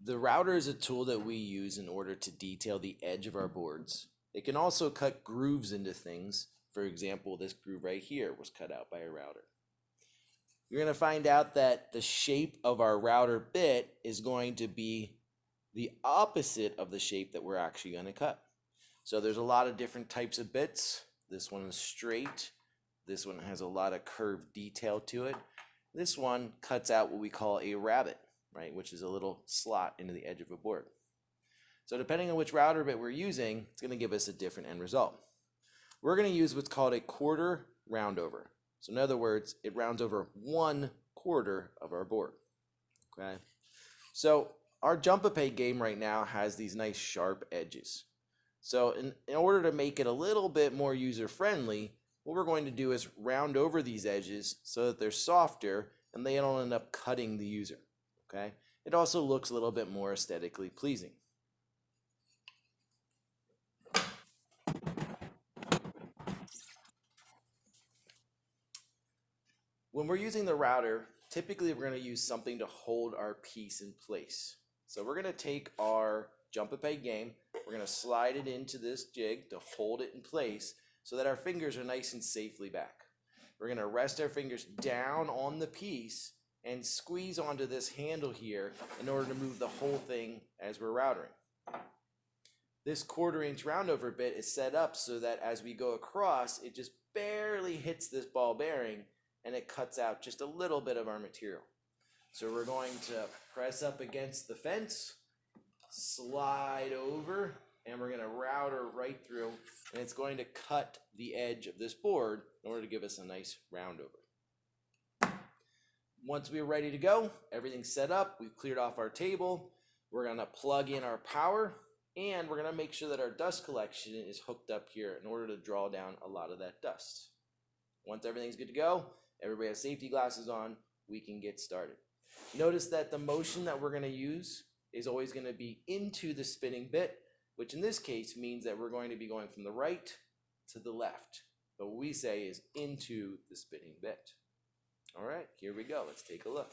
The router is a tool that we use in order to detail the edge of our boards. It can also cut grooves into things. For example, this groove right here was cut out by a router. You're going to find out that the shape of our router bit is going to be the opposite of the shape that we're actually going to cut. So there's a lot of different types of bits. This one is straight. This one has a lot of curved detail to it. This one cuts out what we call a rabbet, right, which is a little slot into the edge of a board. So depending on which router bit we're using, it's going to give us a different end result. We're going to use what's called a quarter roundover. So in other words, it rounds over 1/4 of our board. Okay. So our jump-a-pay game right now has these nice sharp edges. So in order to make it a little bit more user-friendly, what we're going to do is round over these edges so that they're softer and they don't end up cutting the user. Okay. It also looks a little bit more aesthetically pleasing. When we're using the router, typically we're going to use something to hold our piece in place. So we're going to take our jump-a-pay game, we're going to slide it into this jig to hold it in place so that our fingers are nice and safely back. We're going to rest our fingers down on the piece and squeeze onto this handle here in order to move the whole thing as we're routering. This 1/4-inch roundover bit is set up so that as we go across, it just barely hits this ball bearing and it cuts out just a little bit of our material. So we're going to press up against the fence, slide over, and we're going to router right through, and it's going to cut the edge of this board in order to give us a nice roundover. Once we're ready to go, everything's set up, we've cleared off our table, we're going to plug in our power, and we're going to make sure that our dust collection is hooked up here in order to draw down a lot of that dust. Once everything's good to go, everybody has safety glasses on, we can get started. Notice that the motion that we're going to use is always going to be into the spinning bit, which in this case means that we're going to be going from the right to the left. But what we say is into the spinning bit. All right, here we go. Let's take a look.